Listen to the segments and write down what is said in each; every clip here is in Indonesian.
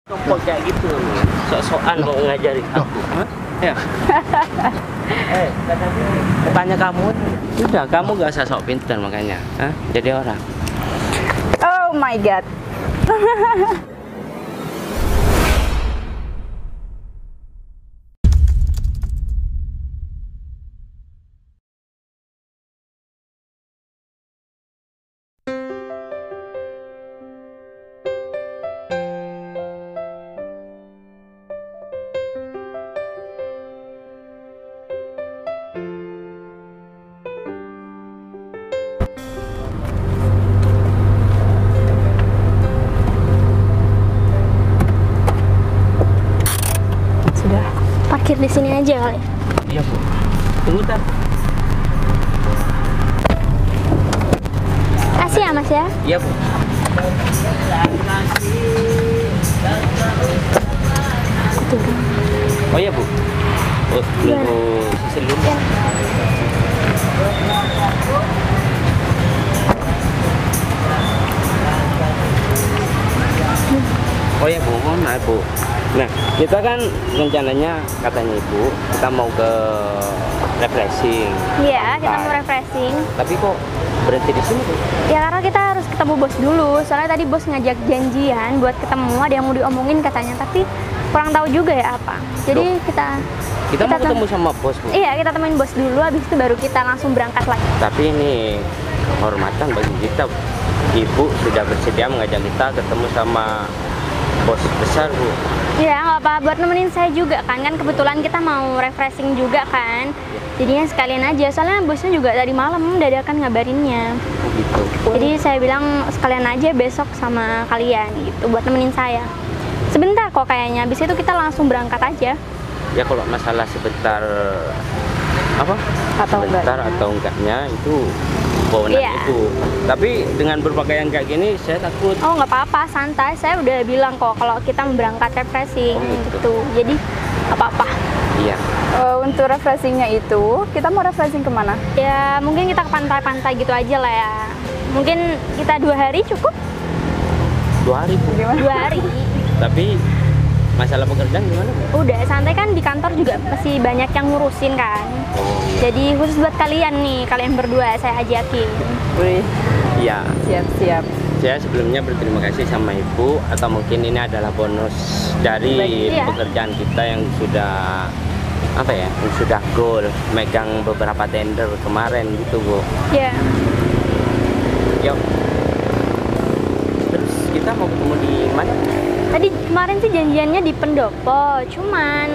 Kok kayak gitu, sok-sokan mau ngajarin aku. Ya. Tanya kamu, udah kamu gak usah sok pintar makanya, jadi orang. Oh my god. Parkir di sini aja kali. Iya, Bu. Tunggu tar. Kasih ya, Mas ya. Iya, Bu. Oh iya, Bu. Oh, nunggu sisil dulu. Ya. Oh ya Bu, mohon maaf Bu. Nah, kita kan rencananya katanya Ibu, kita mau ke refreshing. Iya, kita mau refreshing. Tapi kok berhenti di sini Bu? Ya karena kita harus ketemu bos dulu. Soalnya tadi bos ngajak janjian buat ketemu, ada yang mau diomongin katanya, tapi kurang tahu juga ya apa. Jadi Loh, kita mau ketemu sama bos Bu. Iya, kita temuin bos dulu, habis itu baru kita langsung berangkat lagi. Tapi ini kehormatan bagi kita, Ibu sudah bersedia mengajak kita ketemu sama bos besar Bu. Iya, nggak apa, buat nemenin saya juga kan kebetulan kita mau refreshing juga kan. Jadinya sekalian aja, soalnya bosnya juga dari malam dadakan ngabarinnya. Gitu. Jadi saya bilang sekalian aja besok sama kalian gitu, buat nemenin saya. Sebentar kok kayaknya, habis itu kita langsung berangkat aja. Ya kalau masalah sebentar apa? Sebentar atau enggaknya itu kewenangan Iya. Ibu. Tapi dengan berpakaian kayak gini saya takut. Oh nggak apa-apa, santai. Saya udah bilang kok kalau kita mau berangkat refreshing gitu. Jadi nggak apa-apa. Iya. Untuk refreshingnya itu, kita mau refreshing kemana? Ya mungkin kita ke pantai-pantai gitu aja lah ya. Mungkin kita 2 hari cukup? 2 hari Bu. 2 hari. Tapi masalah pekerjaan gimana Bu? Udah santai kan, di kantor juga masih banyak yang ngurusin kan. Oh iya. Jadi khusus buat kalian nih, kalian berdua saya ajakin. Wih, Iya. siap-siap. Saya sebelumnya berterima kasih sama Ibu, atau mungkin ini adalah bonus dari Iya. pekerjaan kita yang sudah apa ya? Yang sudah goal megang beberapa tender kemarin gitu Bu. Ya. Yuk. Terus kita mau ketemu di mana? Tadi kemarin sih janjiannya di Pendopo, cuman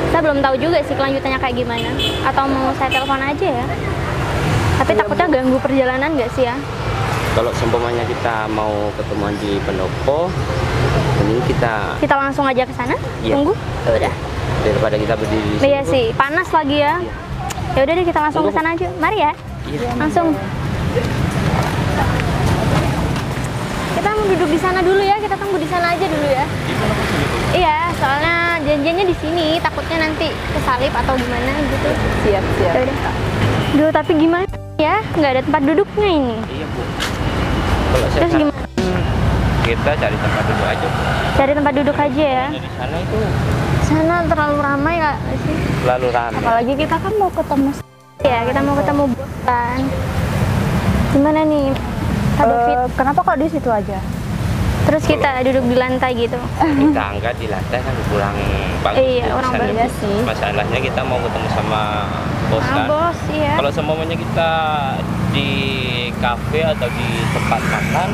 saya belum tahu juga sih kelanjutannya kayak gimana. Atau mau saya telepon aja ya. Tapi takutnya ganggu perjalanan nggak sih ya? Kalau seumpamanya kita mau ketemuan di Pendopo, mending kita Kita langsung aja ke sana. Iya. Tunggu. Ya udah. daripada kita berdiri di sini. Iya sih, panas lagi ya. Ya udah deh kita langsung ke sana aja. Mari ya. Iya. Langsung. Kita mau duduk di sana dulu ya. Kita tunggu di sana aja dulu ya. Iya, soalnya janjiannya di sini. Takutnya nanti kesalip atau gimana gitu. Siap-siap. Ya udah. Duh, tapi gimana ya? Nggak ada tempat duduknya ini. Iya Bu. Kalau saya Terus gimana? kita cari tempat duduk aja Bu. Cari tempat duduk aja ya. Di sana itu Sana terlalu ramai nggak sih? terlalu ramai. Apalagi kita kan mau ketemu. Ya, kita mau ketemu bos kan. Gimana nih? Kak David? Kenapa kok di situ aja? Terus kita duduk di lantai gitu. Kita angkat di lantai kan kurang bagus. Iya, Bu. kurang Sana bagus sih. Masalahnya kita mau ketemu sama bos kan. Bos, iya. Kalau semuanya kita di kafe atau di tempat makan,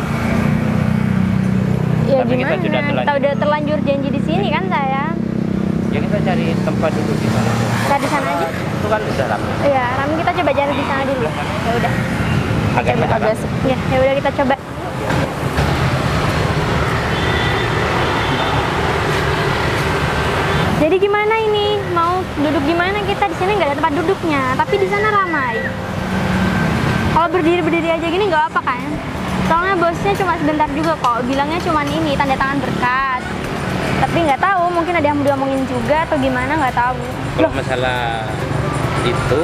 Ya tapi kita gimana? sudah terlanjur. Kita udah terlanjur janji di sini kan saya. ya kita cari tempat duduk di sana. Bu. Kita di sana aja. Itu kan udah ramai. Iya, Rami kita coba cari di sana dulu. Ya udah. Agak Agak agak Ya, ya udah kita coba. Jadi gimana ini? Mau duduk gimana kita? Di sini nggak ada tempat duduknya, tapi di sana ramai. Kalau berdiri-berdiri aja gini nggak apa kan? Soalnya bosnya cuma sebentar juga kok. Bilangnya cuma ini tanda tangan berkas. Tapi nggak tahu, mungkin ada yang mau diomongin juga atau gimana nggak tahu. Kalau masalah itu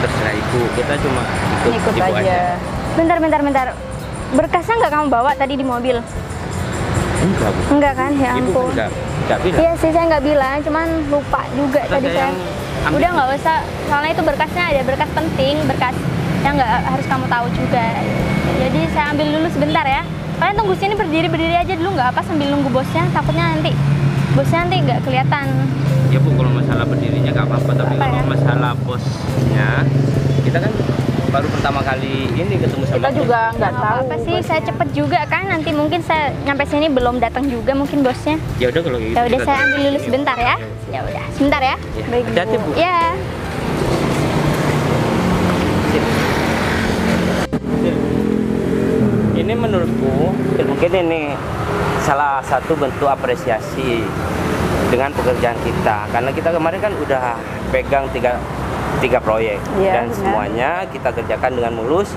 terserah Ibu, kita cuma ikut Ikut Ibu aja. Bentar. Berkasnya nggak kamu bawa tadi di mobil? Enggak, Bu. Enggak kan? Ya Ibu ampun. kan enggak bilang. Iya sih, saya nggak bilang, cuman lupa juga Terus tadi saya. yang ambil. Udah nggak usah, soalnya itu berkasnya ada berkas penting, berkas yang nggak harus kamu tahu juga. Jadi saya ambil dulu sebentar ya. Kalian tunggu sini berdiri aja dulu nggak apa sambil nunggu bosnya. Takutnya nanti bosnya nggak kelihatan. Ya Bu, kalau masalah berdirinya nggak apa-apa, tapi Apa kalau ya? masalah bosnya, kita kan baru pertama kali ini ketemu sama Kita bos. juga nggak Nggak tahu. apa-apa sih, saya cepet juga kan. Nanti mungkin saya nyampe sini belum datang juga mungkin bosnya. Ya udah kalau gitu. Ya udah kita saya tunggu ambil dulu sini. sebentar ya. Ya udah, sebentar ya. Ya. Baik, Hati-hati, Bu. Ya. Ini menurutku mungkin ini salah satu bentuk apresiasi dengan pekerjaan kita, karena kita kemarin kan udah pegang tiga proyek. Iya, Dan benar. semuanya kita kerjakan dengan mulus.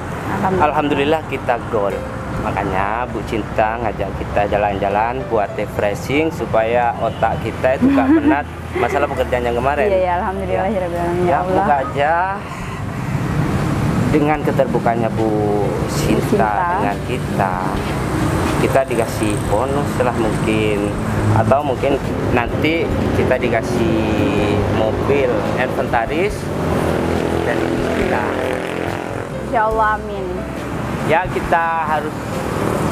Alhamdulillah kita goal. Makanya Bu Cinta ngajak kita jalan-jalan buat refreshing supaya otak kita itu gak penat masalah pekerjaan yang kemarin. Iya, ya, alhamdulillah ya Rabbil alamin. Ya Ya, Allah. moga aja dengan keterbukaannya Bu Sinta dengan kita dikasih bonus lah mungkin, atau mungkin nanti kita dikasih mobil inventaris dari kita. Insya Allah, amin. Ya, kita harus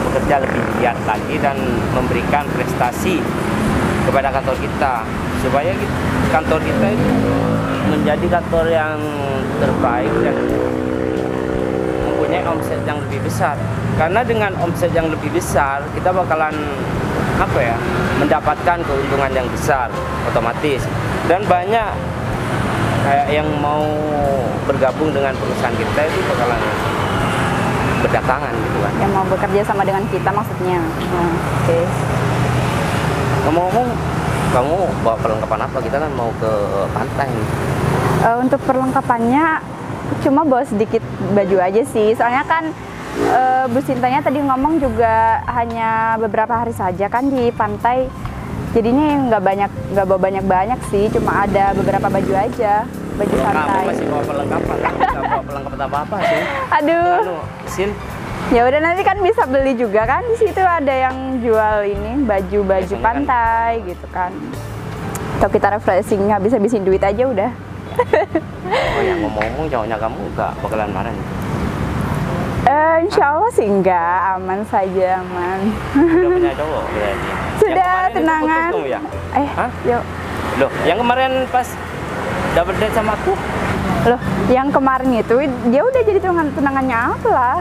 bekerja lebih giat lagi dan memberikan prestasi kepada kantor kita supaya kantor kita itu menjadi kantor yang terbaik dan mempunyai omset yang lebih besar. Karena dengan omset yang lebih besar kita bakalan mendapatkan keuntungan yang besar otomatis, dan banyak kayak yang mau bergabung dengan perusahaan kita itu bakalan berdatangan gitu kan. Yang mau bekerja sama dengan kita maksudnya. Oke. Ngomong-ngomong, kamu bawa perlengkapan apa? Kita kan mau ke pantai nih. Untuk perlengkapannya cuma bawa sedikit baju aja sih. Soalnya kan Bu Sintanya tadi ngomong juga hanya beberapa hari saja kan di pantai. Jadinya nggak bawa banyak sih. Cuma ada beberapa baju aja. Baju Kalau kamu santai. masih bawa perlengkapan, kamu nggak bawa perlengkapan apa-apa sih. Aduh. Anu, Sin, Ya udah, nanti kan bisa beli juga kan, di situ ada yang jual ini baju-baju Biasanya pantai gitu kan. Atau kita refreshing habis-habisin duit aja udah. oh ya ngomong-ngomong, cowoknya kamu nggak bakalan marah nih? Insya Allah sih enggak, aman saja, aman. Udah punya cowok berarti. Sudah, Yang kemarin itu tunangan. putus kamu ya? Hah? Yuk. Loh, yang kemarin pas double date sama aku? Loh, yang kemarin itu dia udah jadi tunangannya aku lah.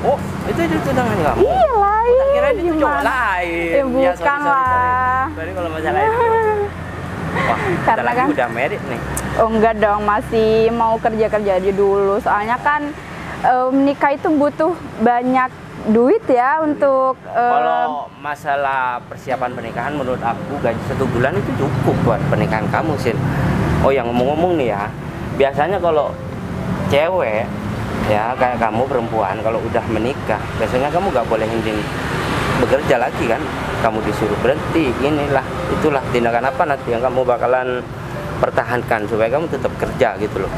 Oh, itu tunangan kamu? Iya lah, Tak iya. kira itu cowok Gimana? lain. Ya bukan lah. Sorry kalau masalah itu. Wah, Karena kita lagi kan- udah married nih. Oh enggak dong, masih mau kerja-kerja aja dulu. Soalnya kan menikah itu butuh banyak duit ya untuk Kalau masalah persiapan pernikahan, menurut aku gaji 1 bulan itu cukup buat pernikahan kamu, Sin. Oh, yang ngomong-ngomong nih ya, biasanya kalau cewek ya kayak kamu perempuan kalau udah menikah, biasanya kamu gak boleh izin bekerja lagi kan. Kamu disuruh berhenti, inilah itulah tindakan apa nanti yang kamu bakalan pertahankan supaya kamu tetap kerja gitu loh.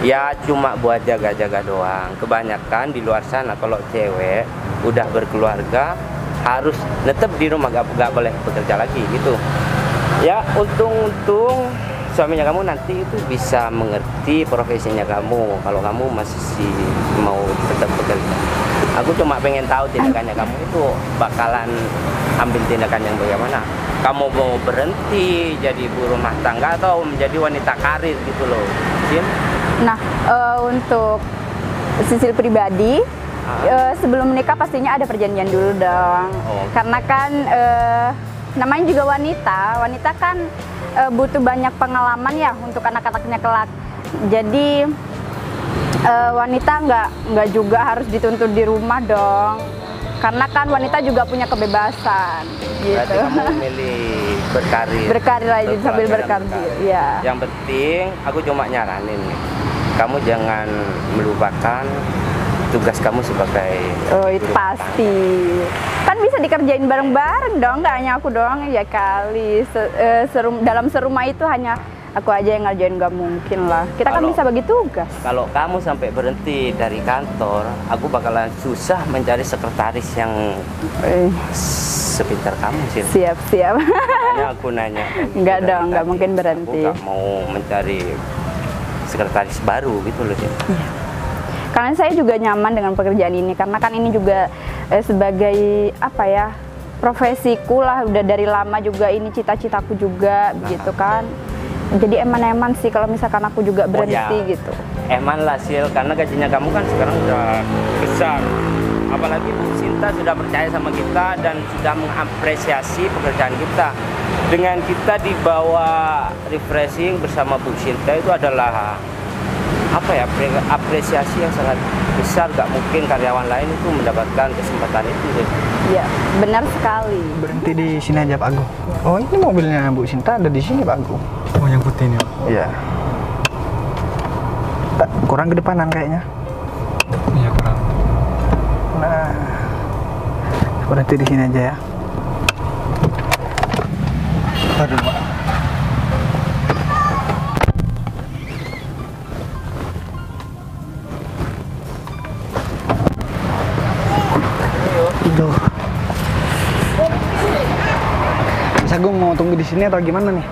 Ya cuma buat jaga-jaga doang. Kebanyakan di luar sana kalau cewek udah berkeluarga harus tetap di rumah, gak boleh bekerja lagi gitu. Ya untung suaminya kamu nanti itu bisa mengerti profesinya kamu kalau kamu masih mau tetap bekerja. Aku cuma pengen tahu tindakannya kamu itu bakalan ambil tindakan yang bagaimana. Kamu mau berhenti jadi ibu rumah tangga atau menjadi wanita karir gitu loh, Sin? Nah, untuk sisi pribadi, sebelum menikah pastinya ada perjanjian dulu dong. Oh. Karena kan namanya juga wanita kan butuh banyak pengalaman ya untuk anak-anaknya kelak. Jadi wanita nggak juga harus dituntut di rumah dong. Karena kan wanita juga punya kebebasan Berarti gitu. kamu milih berkarir. Berkarir aja sambil Berkeluarga dan berkarir, iya. Yang penting aku cuma nyaranin nih, kamu jangan melupakan tugas kamu sebagai Oh, itu ibu rumah pasti. Kan bisa dikerjain bareng-bareng dong, nggak hanya aku doang ya kali. Dalam serumah itu hanya aku aja yang ngerjain, nggak mungkin lah. Kita kan Kalau- bisa bagi tugas. Kalau kamu sampai berhenti dari kantor, aku bakalan susah mencari sekretaris yang sepintar kamu sih. Siap, siap. Makanya aku nanya. Enggak dari dong, enggak tadi. mungkin berhenti. Aku nggak mau mencari sekretaris baru gitu loh sih. Iya. Karena saya juga nyaman dengan pekerjaan ini, karena kan ini juga sebagai apa ya, profesiku lah, udah dari lama juga ini cita-citaku juga, begitu kan. Jadi eman-eman sih kalau misalkan aku juga berhenti gitu. Eman lah Sil, karena gajinya kamu kan sekarang udah besar. Apalagi Bu Sinta sudah percaya sama kita dan sudah mengapresiasi pekerjaan kita. Dengan kita dibawa refreshing bersama Bu Sinta itu adalah apa ya, apresiasi yang sangat besar. Gak mungkin karyawan lain itu mendapatkan kesempatan itu deh. Iya, benar sekali. Berhenti di sini aja Pak Agung. Oh, ini mobilnya Bu Sinta ada di sini Pak Agung. Oh, yang putih ini. Iya. Kurang kedepanan kayaknya. Iya, kurang. Nah, berhenti di sini aja ya. Aduh, Pak. Aduh. Mas Agung mau tunggu di sini atau gimana nih?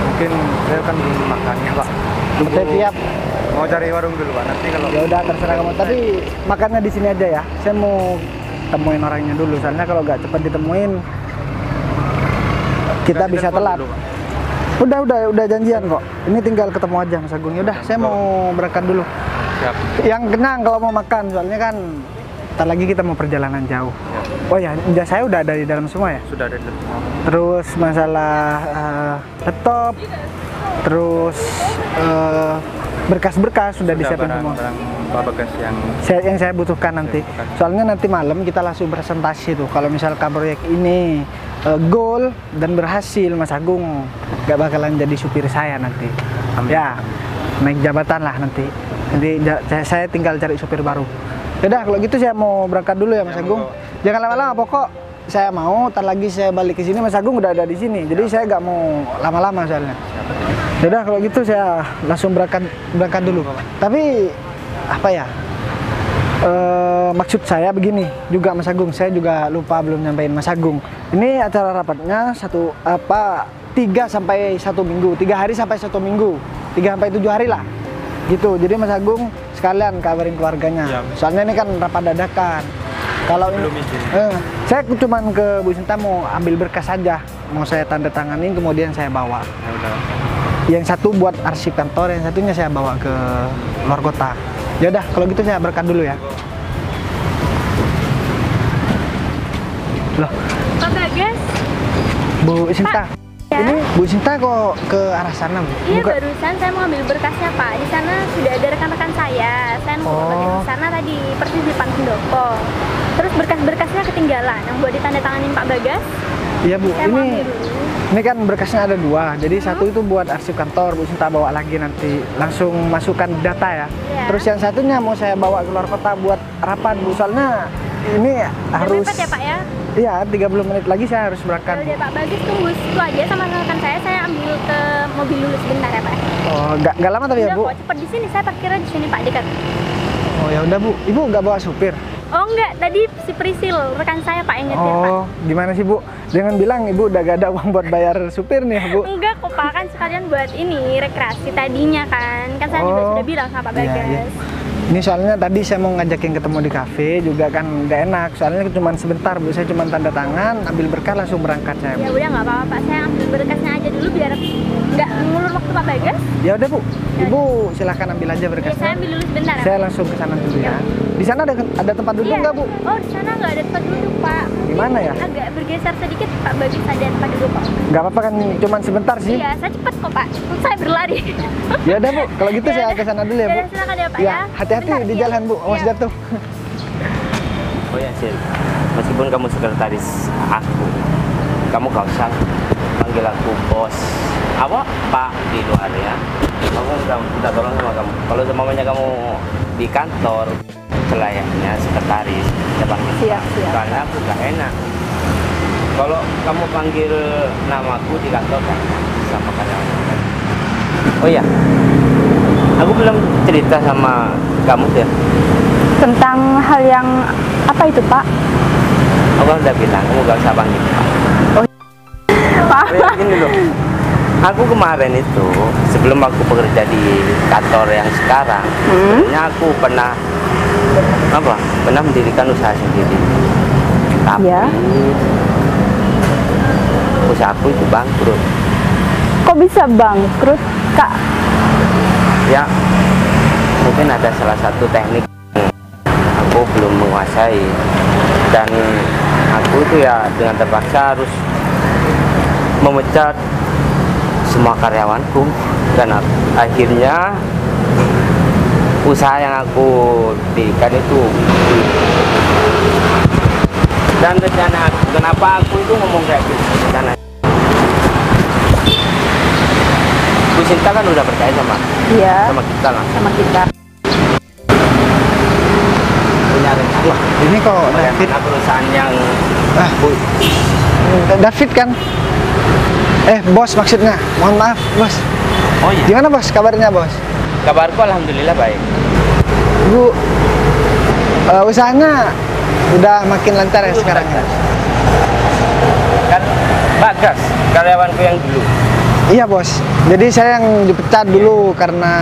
Mungkin saya kan belum makannya, Pak. Saya tiap. Mau cari warung dulu, Pak. Nanti kalau Ya udah terserah kamu. Tapi makannya di sini aja ya. Saya mau temuin orangnya dulu. Soalnya kalau nggak cepat ditemuin, kita Kasih bisa telepon telat. dulu, Pak. Udah janjian kok. Ini tinggal ketemu aja Mas Agung. Ya udah, saya mau berangkat dulu. Siap. Yang kenyang kalau mau makan, soalnya kan ntar lagi kita mau perjalanan jauh. Oh ya, jas saya udah ada di dalam semua ya. Sudah ada di dalam. Terus masalah laptop, terus berkas-berkas sudah disiapin semua. Barang Pak Bagas yang Yang saya butuhkan nanti. Soalnya nanti malam kita langsung presentasi tuh. Kalau misalkan proyek ini goal dan berhasil, Mas Agung nggak bakalan jadi supir saya nanti. Amin. Ya, naik jabatan lah nanti. Nanti saya tinggal cari supir baru. Yaudah, kalau gitu saya mau berangkat dulu ya Mas Ya, Agung. monggo. Jangan lama-lama, pokok saya mau. Ntar lagi saya balik ke sini, Mas Agung udah ada di sini. Jadi saya nggak mau lama-lama soalnya. Yaudah, kalau gitu saya langsung berangkat dulu. Tapi apa ya? Maksud saya begini juga Mas Agung, saya juga lupa belum nyampein Mas Agung. Ini acara rapatnya 3 sampai 1 minggu, 3 hari sampai 1 minggu, 3 sampai 7 hari lah. Gitu. Jadi Mas Agung sekalian kabarin keluarganya. Ya. Soalnya ini kan rapat dadakan. Kalau belum izin. saya cuman ke Bu Sinta mau ambil berkas saja, mau saya tanda tanganin kemudian saya bawa. Ya udah. Yang satu buat arsip kantor, yang satunya saya bawa ke luar kota. Ya udah, kalau gitu saya berangkat dulu ya. Loh, Pak Bagas, Bu Sinta. ya? Ini Bu Sinta kok ke arah sana, Bu? Iya, Bukan- barusan saya mau ambil berkasnya, Pak. Di sana sudah ada rekan-rekan saya. Saya nunggu Oh. bagian di sana tadi, persis di depan pendopo. Terus berkas-berkasnya ketinggalan yang buat ditandatanganin Pak Bagas. Iya, Bu. Saya mau ambil dulu. Ini kan berkasnya ada 2. Jadi satu itu buat arsip kantor, Bu Sinta bawa lagi nanti langsung masukkan data ya. Iya. Terus yang satunya mau saya bawa ke luar kota buat rapat, Bu. Soalnya ini harus Mepet ya, Pak ya? Iya, 30 menit lagi saya harus Ya berangkat. udah, Pak Bagas tunggu situ aja sama rekan saya ambil ke mobil dulu sebentar ya, Pak. Oh, nggak lama tapi ya, Udah Bu? kok, cepet di sini. Saya parkirnya di sini, Pak, dekat. Oh, ya udah, Bu. Ibu nggak bawa supir? Oh enggak, tadi si Prisil, rekan saya, Pak, yang nyetir, Pak. Oh, gimana sih, Bu? Jangan bilang Ibu udah gak ada uang buat bayar supir nih, Bu. Enggak kok, Pak, kan sekalian buat ini rekreasi tadinya kan. Kan saya juga Oh. sudah bilang sama Pak Iya, Bagas. iya. Ini soalnya tadi saya mau ngajakin ketemu di kafe juga kan nggak enak. Soalnya cuma sebentar, Bu. Saya cuma tanda tangan, ambil berkas langsung berangkat saya, Ya Bu. udah nggak apa-apa, Pak. Saya ambil berkasnya aja dulu biar nggak ngulur waktu Pak Bagas. Ya udah, Bu. Ibu silahkan ambil aja Ya, berkasnya. saya ambil dulu sebentar ya, Saya Pak. langsung ke sana dulu ya. Di sana ada tempat duduk Iya. nggak, Bu? Oh, di sana nggak ada tempat duduk, Pak. Mungkin Gimana ya? Agak bergeser sedikit, Pak Bagas ada tempat duduk, Pak. Nggak apa-apa kan, cuma sebentar sih. Iya, saya cepet kok, Pak. Saya berlari. Ya udah, Bu. Kalau gitu Ya saya udah. ke sana dulu ya, Bu. Ya udah, silakan ya, Pak, Ya, ya. hati-hati Bentar, di iya. jalan, Bu. Awas Iya. jatuh. Oh ya Sil, meskipun kamu sekretaris aku, kamu gak usah panggil aku bos. Apa Pak di luar ya? Kamu udah tolong sama kamu. Kalau semuanya kamu di kantor selayaknya sekretaris, ya panggil Siap, Pak. siap. Karena aku gak enak. Kalau kamu panggil namaku di kantor kan sama karyawan. Oh ya, aku belum cerita sama kamu ya. Tentang hal yang apa itu, Pak? Aku kan udah bilang, kamu gak usah bangkit. Pak. Ya, gini loh. Aku kemarin itu sebelum aku bekerja di kantor yang sekarang, sebenarnya aku pernah mendirikan usaha sendiri. Tapi Ya. usahaku itu bangkrut. Kok bisa bangkrut, Kak? Ya, mungkin ada salah satu teknik yang aku belum menguasai, dan aku itu ya dengan terpaksa harus memecat semua karyawanku, dan akhirnya usaha yang aku dirikan itu. Dan rencana aku, kenapa aku itu ngomong kayak gitu, rencana Bu Sinta kan udah percaya sama Iya, kita lah, sama kita. punya rencana. Wah, ini kok David. Bagaimana perusahaan yang Ah. David kan? Bos maksudnya. Mohon maaf, bos. Oh iya, Gimana bos? Kabarnya bos? kabarku alhamdulillah baik. Bu, usahanya udah makin lancar ya sekarang ya? Kan Bagas, karyawanku yang dulu. Iya bos. Jadi saya yang dipecat dulu karena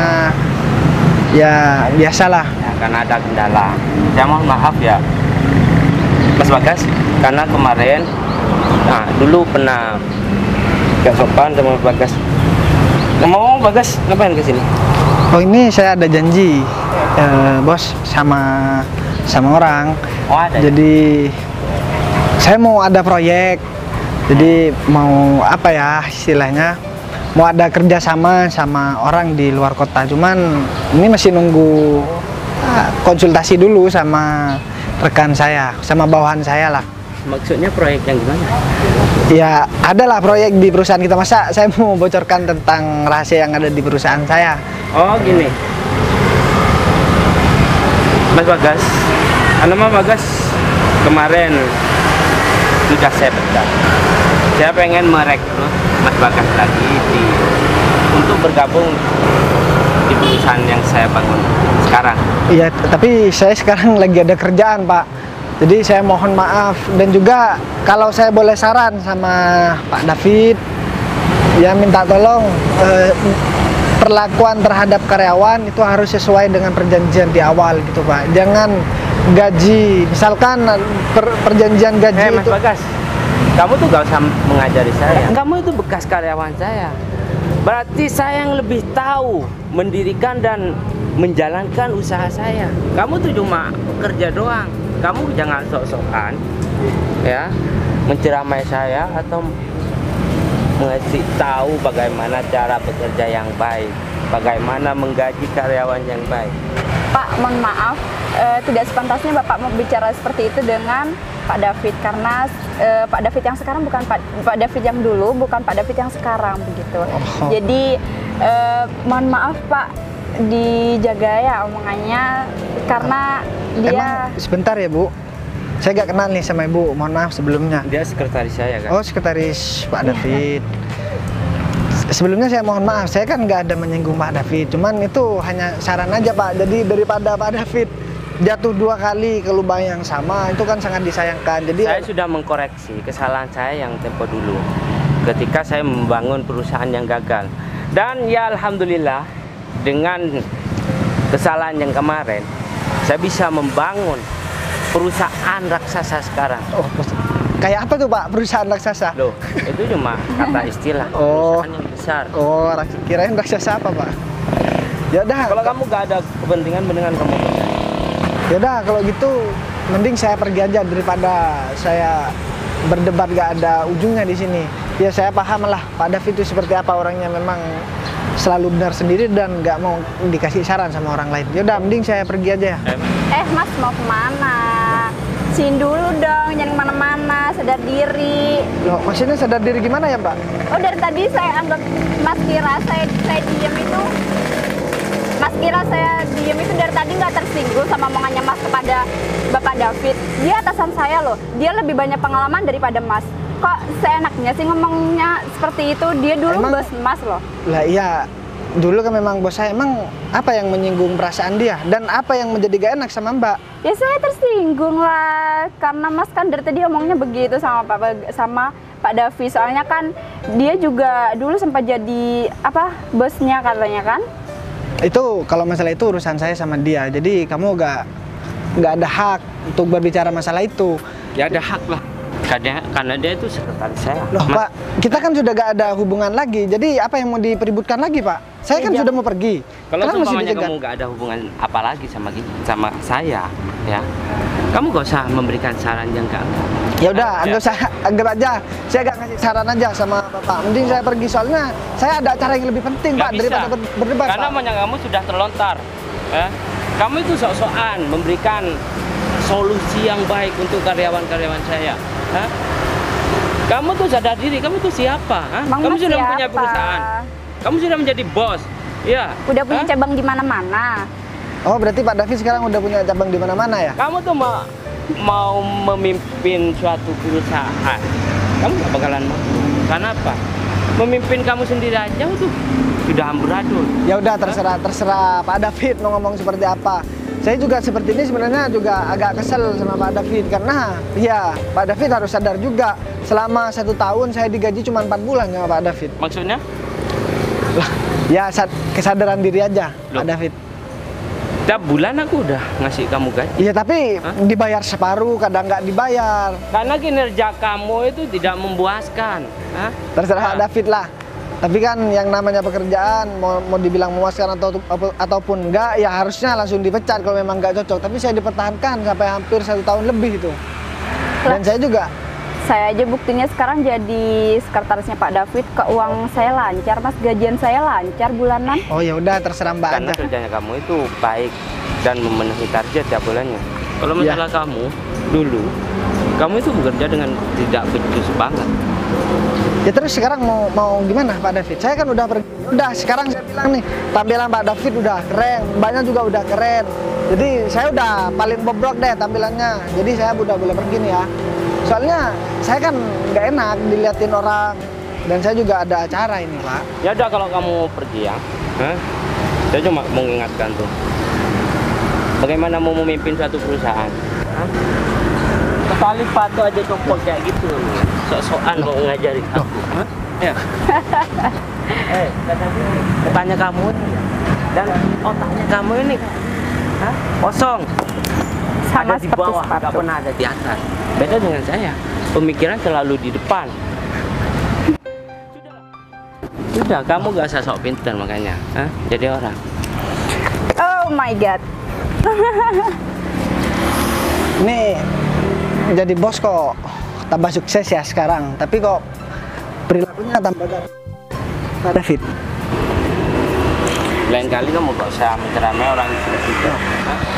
ya biasalah. Ya, karena ada kendala. Saya mohon maaf ya, Mas Bagas, karena kemarin, dulu pernah gak sopan sama Mas Bagas. Ngomong Bagas, ngapain ke sini? Oh ini saya ada janji, bos sama orang. Oh ada. Jadi saya mau ada proyek. Jadi mau apa ya istilahnya? Mau ada kerjasama sama orang di luar kota. Cuman ini masih nunggu konsultasi dulu sama rekan saya, sama bawahan saya lah. Maksudnya proyek yang gimana? Ya adalah proyek di perusahaan kita. Masa saya mau bocorkan tentang rahasia yang ada di perusahaan saya? Oh gini, Mas Bagas, Mas Bagas kemarin sudah saya pecat. Saya pengen merekrut Mas Bagas lagi untuk bergabung di perusahaan yang saya bangun sekarang. Iya, tapi saya sekarang lagi ada kerjaan, Pak. Jadi saya mohon maaf, dan juga kalau saya boleh saran sama Pak David, ya minta tolong perlakuan terhadap karyawan itu harus sesuai dengan perjanjian di awal gitu, Pak. Jangan gaji, misalkan perjanjian gaji Mas itu. Bagas, kamu tuh gak usah mengajari saya. Kamu itu bekas karyawan saya. Berarti saya yang lebih tahu mendirikan dan menjalankan usaha saya. Kamu tuh cuma kerja doang. Kamu jangan sok-sokan ya menceramai saya atau ngasih tahu bagaimana cara bekerja yang baik, bagaimana menggaji karyawan yang baik. Pak, mohon maaf, tidak sepantasnya Bapak mau bicara seperti itu dengan Pak David, karena Pak David yang sekarang bukan Pak David yang dulu, bukan Pak David yang sekarang begitu. Oh. Jadi mohon maaf Pak, dijaga ya omongannya, karena dia. Emang sebentar ya, Bu. Saya gak kenal nih sama Ibu, mohon maaf sebelumnya. Dia sekretaris saya kan. Oh, sekretaris Pak David. Sebelumnya saya mohon maaf, saya kan nggak ada menyinggung Pak David, cuman itu hanya saran aja Pak. Jadi daripada Pak David jatuh 2 kali ke lubang yang sama, itu kan sangat disayangkan. Jadi Saya sudah mengkoreksi kesalahan saya yang tempo dulu ketika saya membangun perusahaan yang gagal. Dan ya alhamdulillah dengan kesalahan yang kemarin saya bisa membangun perusahaan raksasa sekarang. oh, kayak apa tuh Pak perusahaan raksasa? Loh, itu cuma kata istilah. Oh. Perusahaan yang besar. Oh, kirain raksasa apa Pak? Ya udah. Kalau kamu gak ada kepentingan, mendingan kamu pergi. Ya udah kalau gitu mending saya pergi aja daripada saya berdebat gak ada ujungnya di sini. Ya saya paham lah Pak David itu seperti apa orangnya, memang selalu benar sendiri dan nggak mau dikasih saran sama orang lain. Ya udah mending saya pergi aja ya. Mas mau kemana? Sin dulu dong, jangan kemana-mana, sadar diri. Loh, maksudnya sadar diri gimana ya Pak? Oh, dari tadi saya anggap Mas kira saya diem itu. Mas kira saya diem itu dari tadi nggak tersinggung sama omongannya Mas kepada Bapak David. Dia atasan saya loh, dia lebih banyak pengalaman daripada Mas. Kok seenaknya sih ngomongnya seperti itu? Dia dulu Emang- bos Mas loh. Lah iya, dulu kan memang bos saya, emang apa yang menyinggung perasaan dia dan apa yang menjadi gak enak sama Mbak? Ya saya tersinggung lah, karena Mas kan dari tadi omongnya begitu sama Pak Davi. Soalnya kan dia juga dulu sempat jadi apa bosnya katanya kan? Itu kalau masalah itu urusan saya sama dia. Jadi kamu nggak ada hak untuk berbicara masalah itu. Ya ada hak lah. Karena dia itu sekretaris saya. Loh Pak, kita kan sudah gak ada hubungan lagi. Jadi apa yang mau dipeributkan lagi Pak? Saya kan sudah mau pergi. Kalau Kenapa seumpamanya dicegat? kamu gak ada hubungan apa lagi sama saya, ya, kamu gak usah memberikan saran yang gak. Ya udah, anggap aja. Saya gak ngasih saran aja sama Bapak. Mending saya pergi, soalnya saya ada acara yang lebih penting Gak Pak bisa. daripada berdebat. Karena Pak. namanya kamu sudah terlontar. Ya. Kamu itu sok-sokan memberikan solusi yang baik untuk karyawan-karyawan saya. Hah? Kamu tuh sadar diri, kamu tuh siapa? Hah? Bang Kamu Mas sudah siapa? punya perusahaan. Kamu sudah menjadi bos. Ya. Udah punya Hah? cabang di mana-mana. Oh berarti Pak Davi sekarang udah punya cabang di mana-mana ya? Kamu tuh mau memimpin suatu perusahaan. Kamu gak bakalan mau. Karena apa? Memimpin kamu sendiri aja tuh sudah amburadul. Ya udah terserah Pak David mau ngomong seperti apa. Saya juga seperti ini sebenarnya juga agak kesel sama Pak David karena ya Pak David harus sadar juga selama 1 tahun saya digaji cuma 4 bulan sama Pak David. Maksudnya? Lah, ya kesadaran diri aja Loh. Pak David. Tiap bulan aku udah ngasih kamu gaji. Iya tapi Hah? dibayar separuh, kadang nggak dibayar. Karena kinerja kamu itu tidak memuaskan. Hah? Terserah Pak Nah, David lah. Tapi kan yang namanya pekerjaan mau dibilang memuaskan ataupun enggak, ya harusnya langsung dipecat kalau memang nggak cocok. Tapi saya dipertahankan sampai hampir 1 tahun lebih itu. Dan saya juga Saya aja buktinya sekarang jadi sekretarisnya Pak David, keuangan saya lancar, Mas, gajian saya lancar bulanan. oh ya udah terserah Mbak karena aja. kerjanya kamu itu baik dan memenuhi target tiap bulannya. Kalau masalah kamu dulu, kamu itu bekerja dengan tidak becus banget. Ya terus sekarang mau gimana Pak David? Saya kan udah pergi. Udah sekarang saya bilang nih, tampilan Pak David udah keren, Mbaknya juga udah keren. Jadi saya udah paling bobrok deh tampilannya. Jadi saya udah boleh pergi nih ya. Soalnya saya kan nggak enak diliatin orang dan saya juga ada acara ini Pak. Ya udah kalau kamu pergi ya, hah? Saya cuma mengingatkan tuh. Bagaimana mau memimpin suatu perusahaan? Hah? Sekali patu aja copot kayak gitu, sok-sokan mau ngajari aku. Hah? Ya. Tanya kamu dan otaknya kamu ini, hah? Kosong. Sama Ada di seperti bawah, nggak sepatu. pernah ada di atas. Beda dengan saya, pemikiran selalu di depan. Sudah, kamu gak usah sok pintar makanya, hah? Jadi orang. Oh my god. Ini jadi bos kok tambah sukses ya sekarang, tapi kok perilakunya tambah gak Pak David. Lain kali kamu gak usah menceramai orang itu.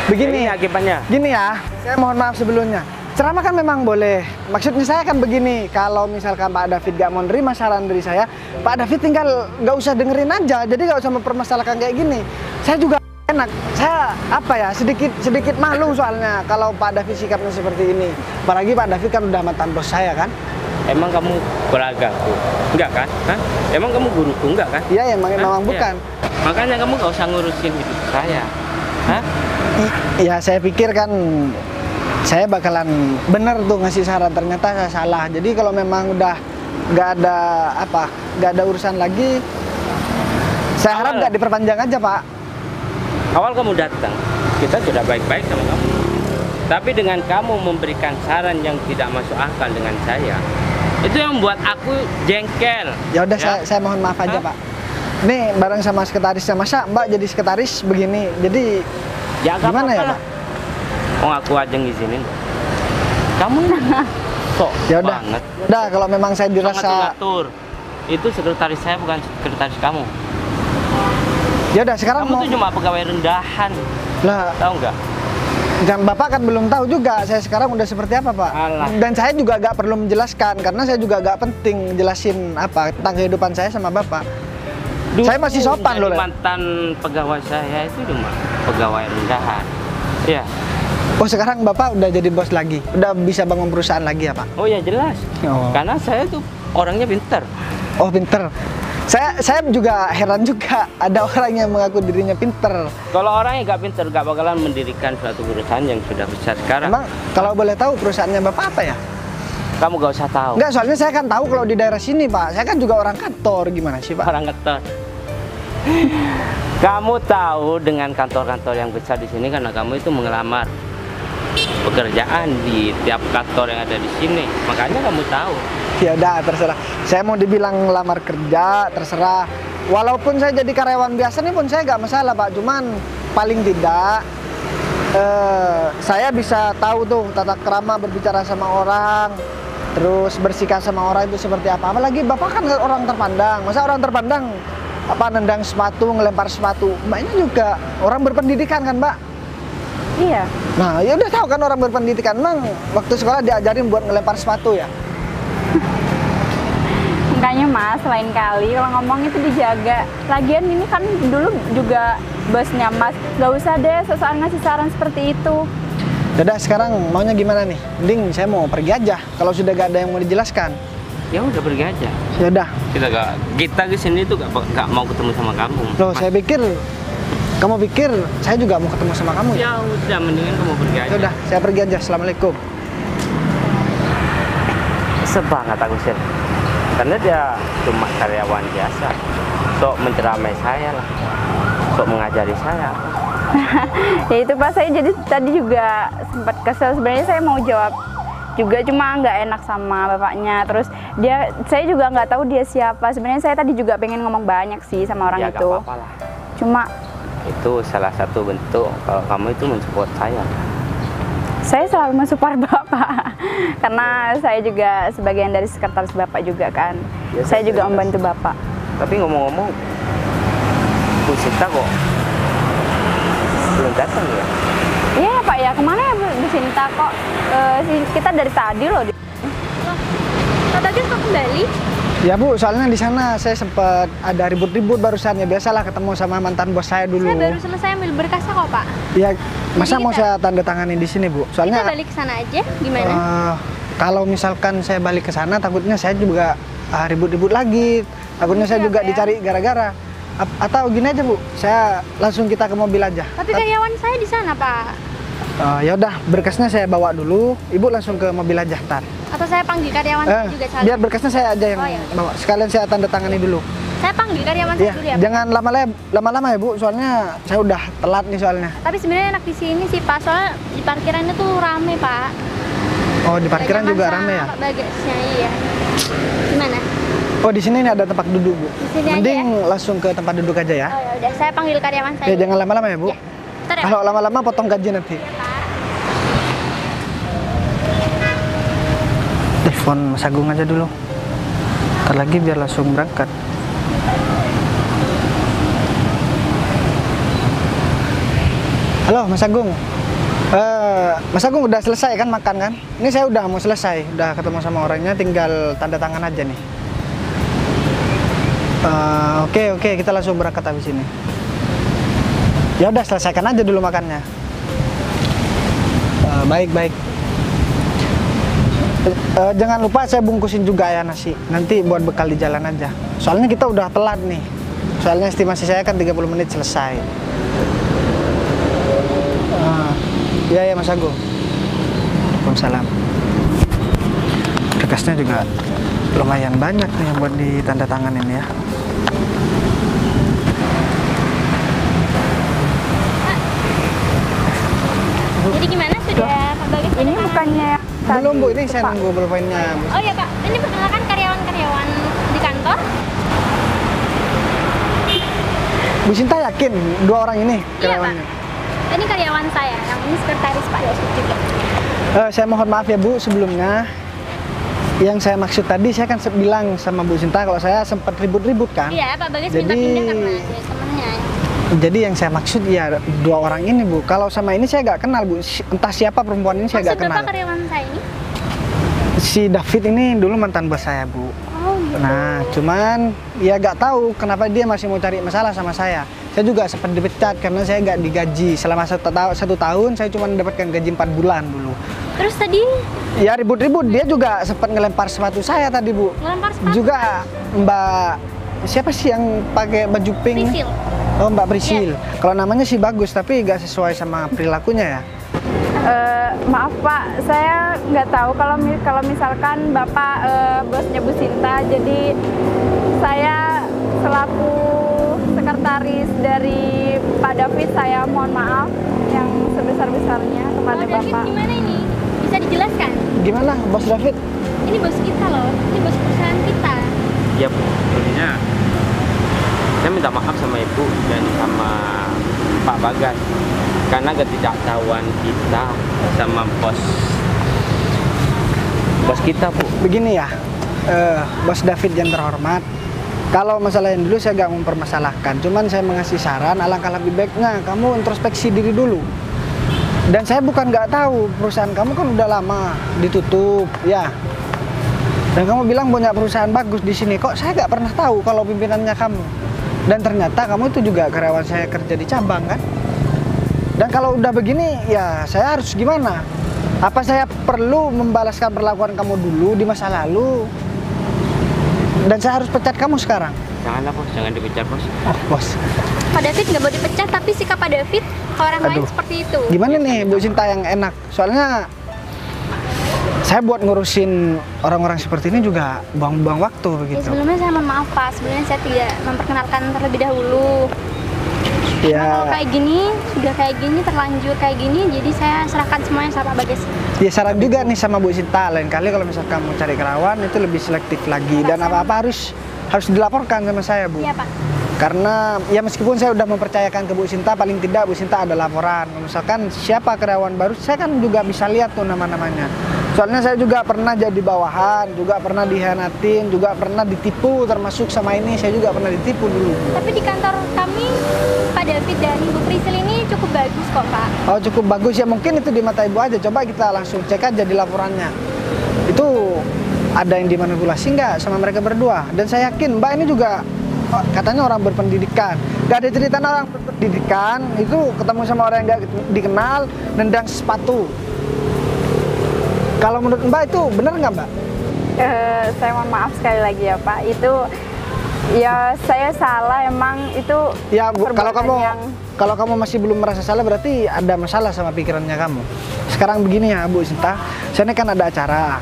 Begini Ini akibatnya. Gini ya, saya mohon maaf sebelumnya. Ceramah kan memang boleh. Maksudnya saya kan begini, kalau misalkan Pak David gak mau nerima saran dari saya, Pak David tinggal gak usah dengerin aja, jadi gak usah mempermasalahkan kayak gini. Saya juga enak, saya apa ya, sedikit malu soalnya kalau Pak David sikapnya seperti ini. Apalagi Pak David kan udah mantan bos saya kan. Emang kamu beragaku? Enggak kan? Hah? Emang kamu guruku? Enggak kan? Iya memang Hah? bukan. Iya. Makanya kamu gak usah ngurusin hidup saya. Hah? Ya saya pikir kan saya bakalan bener tuh ngasih saran, ternyata saya salah. Jadi kalau memang udah nggak ada urusan lagi, saya harap nggak diperpanjang aja Pak. Awal kamu datang, kita sudah baik-baik sama kamu. Tapi dengan kamu memberikan saran yang tidak masuk akal dengan saya, itu yang membuat aku jengkel. Ya udah saya mohon maaf aja Hah? Pak. Nih bareng sama sekretarisnya, masa Mbak jadi sekretaris begini, jadi Ya gak gimana ya apa-apa Pak? lah. Oh aku aja ngizinin. Kamu sok Ya udah, banget. udah kalau memang saya Sok dirasa, ngatur. Itu sekretaris saya bukan sekretaris kamu. ya udah sekarang Kamu mau tuh cuma pegawai rendahan, lah. tahu nggak? Dan Bapak kan belum tahu juga saya sekarang udah seperti apa Pak. Alah. Dan saya juga gak perlu menjelaskan karena saya juga gak penting jelasin apa tentang kehidupan saya sama Bapak. Saya masih sopan loh, jadi Ren. mantan pegawai saya itu cuma pegawai rendahan. Iya. Oh sekarang Bapak udah jadi bos lagi, udah bisa bangun perusahaan lagi ya Pak? Oh ya jelas. Oh. Karena saya tuh orangnya pintar. Oh pinter. Saya juga heran juga ada orang yang mengaku dirinya pinter. Kalau orang yang nggak pinter nggak bakalan mendirikan suatu perusahaan yang sudah besar sekarang. Emang kalau boleh tahu perusahaannya Bapak apa ya? Kamu gak usah tahu. Enggak, soalnya saya kan tahu kalau di daerah sini, Pak. Saya kan juga orang kantor, gimana sih, Pak? Orang kantor. Kamu tahu dengan kantor-kantor yang besar di sini karena kamu itu mengelamar pekerjaan di tiap kantor yang ada di sini. Makanya kamu tahu. Ya udah, terserah. Saya mau dibilang lamar kerja, terserah. Walaupun saya jadi karyawan biasa nih pun saya nggak masalah, Pak. Cuman paling tidak saya bisa tahu tuh tata krama berbicara sama orang, terus bersikap sama orang itu seperti apa. Apalagi Bapak kan orang terpandang. Masa orang terpandang apa nendang sepatu, ngelempar sepatu? Mbaknya juga orang berpendidikan kan, Mbak? Iya. Nah, ya udah tahu kan orang berpendidikan. Emang waktu sekolah diajarin buat ngelempar sepatu ya? Makanya Mas, lain kali kalau ngomong itu dijaga. Lagian ini kan dulu juga bosnya Mas. Gak usah deh sosokan ngasih saran seperti itu. Dadah, sekarang maunya gimana nih? Mending saya mau pergi aja kalau sudah gak ada yang mau dijelaskan. Ya udah pergi aja. Ya udah. Kita ke sini tuh gak mau ketemu sama kamu. Loh, saya pikir kamu pikir saya juga mau ketemu sama kamu ya? Ya udah, mendingan kamu pergi aja. Ya udah, saya pergi aja. Assalamualaikum. Sebanget aku sih. Karena dia cuma karyawan biasa. Sok menceramai saya lah. Sok mengajari saya. Ya itu Pak, saya jadi tadi juga sempat kesel. Sebenarnya saya mau jawab juga, cuma nggak enak sama bapaknya. Terus saya juga nggak tahu dia siapa. Sebenarnya saya tadi juga pengen ngomong banyak sih sama orang Ya, itu. gak apa-apa lah. Cuma Itu salah satu bentuk kalau kamu itu mensupport saya. saya selalu mensupport Bapak karena saya juga sebagian dari sekretaris Bapak juga kan. Ya, saya juga jelas. membantu Bapak. Tapi ngomong-ngomong, Bu Sinta kok belum datang ya? Iya Pak ya, kemana ya Bu Sinta kok? Kita dari tadi loh. Kak Bagas kok kembali? Ya Bu, soalnya di sana saya sempat ada ribut-ribut barusan. Ya biasalah ketemu sama mantan bos saya dulu. Saya baru selesai ambil berkasnya kok Pak. Ya, masa Jadi mau kita- saya tanda tangani di sini Bu? Kita Soalnya balik ke sana aja, gimana? kalau misalkan saya balik ke sana, takutnya saya juga ribut-ribut lagi. Takutnya saya Iya, juga Pak, ya. dicari gara-gara. Atau gini aja Bu, saya langsung kita ke mobil aja. Tapi karyawan saya di sana Pak. Ya udah, berkasnya saya bawa dulu. Ibu langsung ke mobil aja ntar. Atau saya panggil karyawan saya juga sekalian? Biar berkasnya saya aja yang Oh, ya. bawa. Sekalian saya tanda tangani dulu. Saya panggil karyawan saya Iya, dulu ya Pak. jangan lama-lama ya Bu, soalnya saya udah telat nih soalnya. Tapi sebenarnya enak di sini sih Pak, soalnya di parkirannya tuh rame Pak. Oh, di parkiran Banyak juga masa rame ya? Pak Bagasnya, iya. Gimana? Oh, di sini nih ada tempat duduk Bu. Di sini aja Mending langsung ke tempat duduk aja ya. Oh ya udah, saya panggil karyawan saya. Ya, dulu. jangan lama-lama ya Bu. Ya. Ntar ya, Kalau lama-lama potong gaji nanti. Pak. Telepon Mas Agung aja dulu. Ntar lagi biar langsung berangkat. Halo Mas Agung. Mas Agung udah selesai kan makan kan? Ini saya udah mau selesai, udah ketemu sama orangnya, tinggal tanda tangan aja nih. Oke, kita langsung berangkat habis ini. Ya udah, selesaikan aja dulu makannya. Baik. Jangan lupa saya bungkusin juga ya nasi. Nanti buat bekal di jalan aja. Soalnya kita udah telat nih. Soalnya estimasi saya kan 30 menit selesai. Iya ya Mas Agung. Waalaikumsalam. Berkasnya juga lumayan banyak nih yang buat ditandatanganin ya. Jadi gimana sudah Pak Bagas? Ini tanda tangan? bukannya Belum Bu, ini itu, saya Pak. nunggu pulpennya. Oh ya Pak, ini perkenalkan karyawan-karyawan di kantor. Bu Sinta yakin dua orang ini Iya Pak. karyawannya? Ini karyawan saya, yang ini sekretaris Pak Yosuf juga. Saya mohon maaf ya Bu sebelumnya. Yang saya maksud tadi saya kan bilang sama Bu Sinta kalau saya sempat ribut-ribut kan. Iya, Pak Bagas minta Jadi- pindah karena ada temannya. Jadi yang saya maksud ya dua orang ini Bu. Kalau sama ini saya nggak kenal Bu. Entah siapa perempuan ini saya Maksud nggak kenal. Bapak karyawan saya ini? Si David ini dulu mantan bos saya Bu. Oh gitu. Nah, cuman ya nggak tahu kenapa dia masih mau cari masalah sama saya. Saya juga sempat dipecat karena saya nggak digaji selama satu tahun. Saya cuma mendapatkan gaji 4 bulan dulu. Terus tadi Ya ribut-ribut, dia juga sempat ngelempar sepatu saya tadi Bu. ngelempar sepatu. Juga Mbak siapa sih yang pakai baju pink? Prisil. Oh, Mbak Prisil. Kalau namanya sih bagus, tapi nggak sesuai sama perilakunya ya. Maaf Pak, saya nggak tahu kalau misalkan Bapak bosnya Bu Sinta, jadi saya selaku sekretaris dari Pak David, saya mohon maaf yang sebesar-besarnya kepada Oh, David Bapak. gimana ini? Bisa dijelaskan? Gimana, Bos David? Ini bos kita loh, ini bos perusahaan kita. Ya Bu, sebenarnya saya minta maaf sama Ibu dan sama Pak Bagas karena ketidaktahuan kita sama bos kita Bu. Begini ya, Bos David yang terhormat. Kalau masalah yang dulu saya nggak mempermasalahkan, cuman saya mengasih saran alangkah lebih baiknya kamu introspeksi diri dulu. Dan saya bukan nggak tahu, perusahaan kamu kan udah lama ditutup, ya. Dan kamu bilang punya perusahaan bagus di sini, kok saya nggak pernah tahu kalau pimpinannya kamu. Dan ternyata kamu itu juga karyawan saya kerja di cabang kan. Dan kalau udah begini, ya saya harus gimana? Apa saya perlu membalaskan perlakuan kamu dulu di masa lalu? Dan saya harus pecat kamu sekarang? Janganlah Bos, jangan dipecat Bos. Oh, Bos. Pak David nggak mau dipecat, tapi sikap Pak David ke orang lain Aduh. seperti itu. Gimana nih Bu Sinta yang enak? Soalnya saya buat ngurusin orang-orang seperti ini juga buang-buang waktu Ya, begitu. sebelumnya saya mohon maaf Pak, sebelumnya saya tidak memperkenalkan terlebih dahulu. Karena kalau Ya, kayak gini, sudah kayak gini, terlanjur kayak gini, jadi saya serahkan semuanya sama Pak Bagas. ya saran juga nih sama Bu Sinta, lain kali kalau misal kamu cari karyawan itu lebih selektif lagi dan apa-apa harus dilaporkan sama saya Bu. Iya Pak. Karena ya meskipun saya udah mempercayakan ke Bu Sinta, paling tidak Bu Sinta ada laporan. Misalkan siapa karyawan baru, saya kan juga bisa lihat tuh nama-namanya. Soalnya saya juga pernah jadi bawahan, juga pernah dihianatin, juga pernah ditipu, termasuk sama ini saya juga pernah ditipu dulu. Tapi di kantor kami, Pak David dan Ibu Prisil ini cukup bagus kok Pak. Oh cukup bagus ya, mungkin itu di mata Ibu aja. Coba kita langsung cek aja di laporannya. Itu ada yang dimanipulasi nggak sama mereka berdua? Dan saya yakin Mbak ini juga katanya orang berpendidikan. Gak ada cerita orang berpendidikan itu ketemu sama orang yang gak dikenal nendang sepatu. Kalau menurut Mbak itu benar nggak Mbak? Saya mohon maaf sekali lagi ya Pak, itu ya saya salah emang itu. Ya Bu, perbuatan kalau kamu masih belum merasa salah berarti ada masalah sama pikirannya kamu. Sekarang begini ya Bu Sinta, saya ini kan ada acara.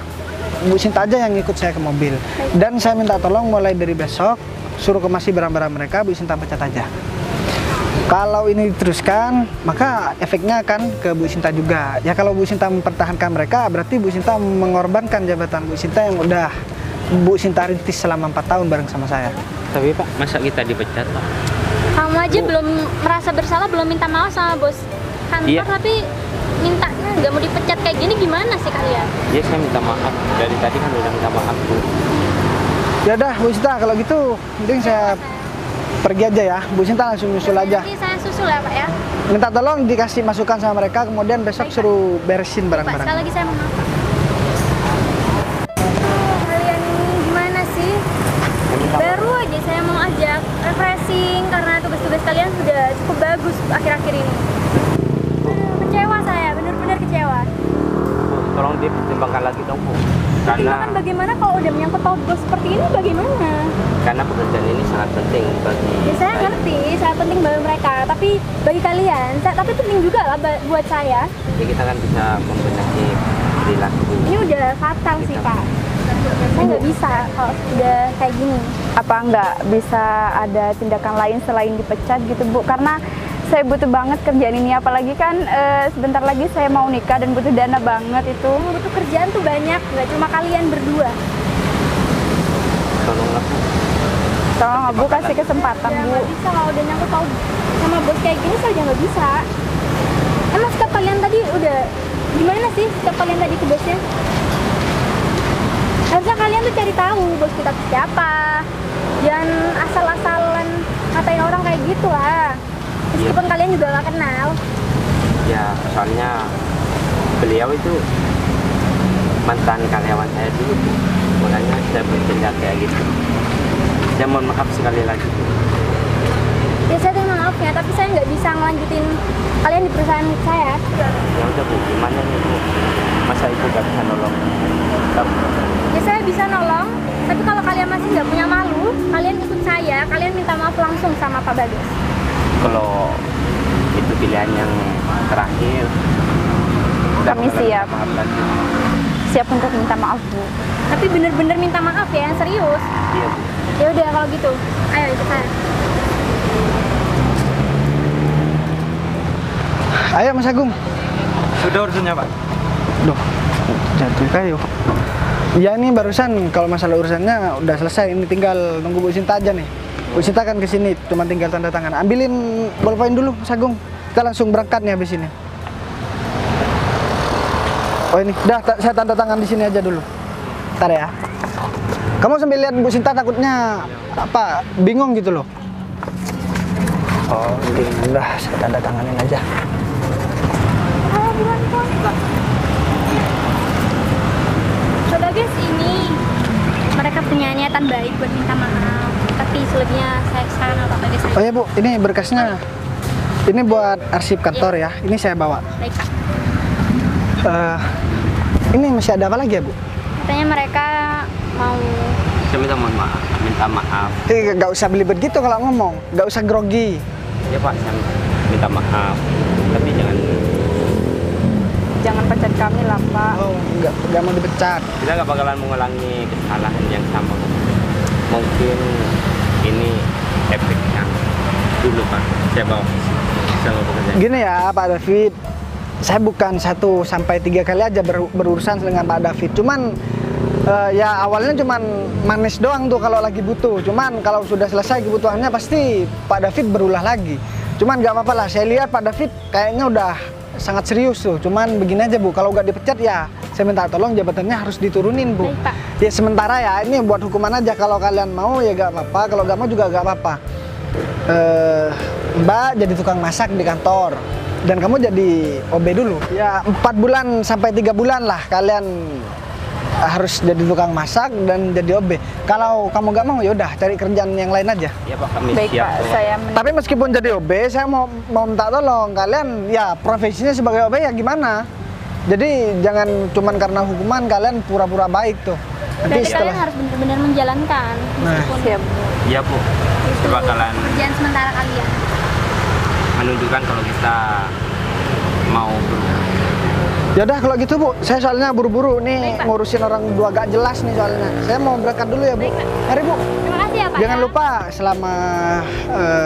Bu Sinta aja yang ikut saya ke mobil. Dan saya minta tolong mulai dari besok suruh kemasi barang-barang mereka, Bu Sinta pecat aja. Kalau ini diteruskan, maka efeknya akan ke Bu Sinta juga. Ya kalau Bu Sinta mempertahankan mereka, berarti Bu Sinta mengorbankan jabatan Bu Sinta yang udah Bu Sinta rintis selama 4 tahun bareng sama saya. Tapi Pak, masa kita dipecat Pak? Kamu aja belum merasa bersalah, belum minta maaf sama bos kantor, Iya. tapi mintanya nggak mau dipecat kayak gini, gimana sih kalian? Ya saya minta maaf, dari tadi kan udah minta maaf Bu. Ya udah Bu Sinta, kalau gitu mending saya pergi aja ya. Bu Sinta langsung nyusul aja. Nanti saya susul ya Pak ya. Minta tolong dikasih masukan sama mereka, kemudian besok suruh beresin Pak, sekali barang-barang. lagi saya mohon maaf Pak. Kalian ini gimana sih? Baru aja saya mau ajak refreshing karena tugas-tugas kalian sudah cukup bagus akhir-akhir ini. Aduh, kecewa saya, benar-benar kecewa. Bu, tolong dipertimbangkan lagi dong Bu. Pertimbangan bagaimana kalau udah menyangkut bos seperti ini bagaimana? Karena pekerjaan ini sangat penting bagi Ya saya ngerti, sangat penting bagi mereka, tapi bagi kalian, tapi penting juga lah buat saya. Ya kita kan bisa membenahi perilaku. Ini udah fatal sih Pak. Saya nggak bisa kalau udah kayak gini. Apa nggak bisa ada tindakan lain selain dipecat gitu Bu? Karena saya butuh banget kerjaan ini, apalagi kan sebentar lagi saya mau nikah dan butuh dana banget itu. Yang butuh kerjaan tuh banyak, nggak cuma kalian berdua. Tolonglah Bu. Tolong Bu kasih kesempatan Ya Bu. nggak bisa kalau udah nyangkut tahu sama bos kayak gini, saya udah nggak bisa. Emang sikap kalian tadi udah gimana sih sikap kalian tadi ke bosnya? Harusnya kalian tuh cari tahu bos kita tuh siapa. Jangan asal-asalan ngatain orang kayak gitu lah. Meskipun kalian juga gak kenal. Ya soalnya beliau itu mantan karyawan saya dulu Bu. Makanya saya bertindak kayak gitu. Saya mohon maaf sekali lagi Bu. Ya saya terima maaf ya, tapi saya nggak bisa ngelanjutin kalian di perusahaan saya. Ya udah Bu, gimana nih Bu? Masa Ibu gak bisa nolong? Ya saya bisa nolong, tapi kalau kalian masih nggak punya malu, kalian ikut saya maaf langsung sama Pak Bagas? Kalau itu pilihan yang terakhir, udah Kami bukan siap. minta maaf lagi. Siap untuk minta maaf, Bu. Tapi bener-bener minta maaf ya, yang serius. Iya Bu. Ya udah kalau gitu, ayo ikut saya. Ayo Mas Agung. Sudah urusannya Pak. Duh, jatuh kayu. Ya ini barusan kalau masalah urusannya udah selesai, ini tinggal nunggu Bu Sinta aja nih. Bu Sinta kan kesini, cuma tinggal tanda tangan. Ambilin bolpoin dulu Mas Agung. Kita langsung berangkat nih habis ini. Oh ini, dah saya tanda tangan di sini aja dulu. Ntar ya. Kamu sambil lihat Bu Sinta takutnya apa bingung gitu loh. Oh, ini udah saya tanda tanganin aja. Ayo buruan Pon. Coba guys, ini mereka punya niatan baik buat minta maaf. Tapi selebihnya saya sekarang Pak Bagas Oh ya Bu, ini berkasnya. Ini buat arsip kantor ya. Ini saya bawa. baik Pak. Ini masih ada apa lagi ya Bu? Katanya mereka mau Saya minta maaf. Nggak usah belibet gitu kalau ngomong. Nggak usah grogi. Ya Pak, saya minta maaf. Tapi Jangan pecat kami lah, Pak. Oh, nggak mau dipecat. kita nggak bakalan mengulangi kesalahan yang sama. Mungkin ini efeknya dulu Pak. Saya bawa sama pekerjaan. Gini ya Pak David, saya bukan 1 sampai 3 kali aja berurusan dengan Pak David. Cuman ya awalnya cuman manis doang tuh kalau lagi butuh. Cuman kalau sudah selesai kebutuhannya pasti Pak David berulah lagi. Cuman nggak apa-apa lah. Saya lihat Pak David kayaknya udah sangat serius tuh. Cuman begini aja Bu, kalau nggak dipecat ya saya minta tolong jabatannya harus diturunin Bu. Baik, Pak. Ya sementara ya ini buat hukuman aja. Kalau kalian mau ya nggak apa-apa. Kalau nggak mau juga nggak apa-apa. Mbak jadi tukang masak di kantor dan kamu jadi OB dulu. Ya 4 bulan sampai 3 bulan lah kalian harus jadi tukang masak dan jadi OB. Kalau kamu nggak mau ya udah cari kerjaan yang lain aja. Ya Pak, kami Baik, siap. Pak. Pak. Saya Tapi meskipun jadi OB, saya mau minta tolong kalian ya profesinya sebagai OB ya gimana. Jadi jangan cuman karena hukuman kalian pura-pura baik tuh. Nanti berarti setelah kalian harus benar-benar menjalankan meskipun siap. Iya Bu. itu Kita bakalan pekerjaan sementara kalian. menunjukkan kalau kita mau berubah. Ya udah kalau gitu Bu, saya soalnya buru-buru nih Baik, Pak. ngurusin orang dua gak jelas nih soalnya. Saya mau berangkat dulu ya Bu. Baik, Pak. Mari Bu. Terima kasih ya Pak. Jangan ya. lupa selama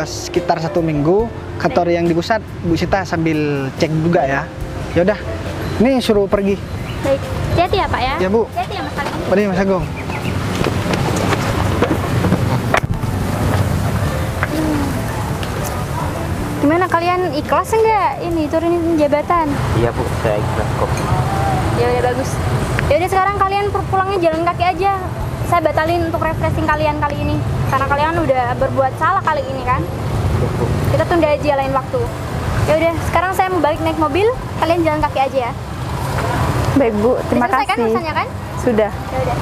sekitar 1 minggu kantor yang di pusat Bu Sita sambil cek juga ya. Ya udah, nih suruh pergi. Baik, hati-hati ya Pak ya. Ya, Bu. Hati-hati ya Mas Ali. Mari Mas Agung. Gimana kalian ikhlas enggak ini turunin jabatan? Iya Bu, saya ikhlas kok. Ya udah bagus. Ya udah sekarang kalian pulangnya jalan kaki aja. Saya batalin untuk refreshing kalian kali ini karena kalian udah berbuat salah kali ini kan. Kita tunda aja lain waktu. Ya udah, sekarang saya mau balik naik mobil, kalian jalan kaki aja ya. Baik, Bu. Terima Udah selesai kan kasih. urusannya kan? Sudah. Ya udah.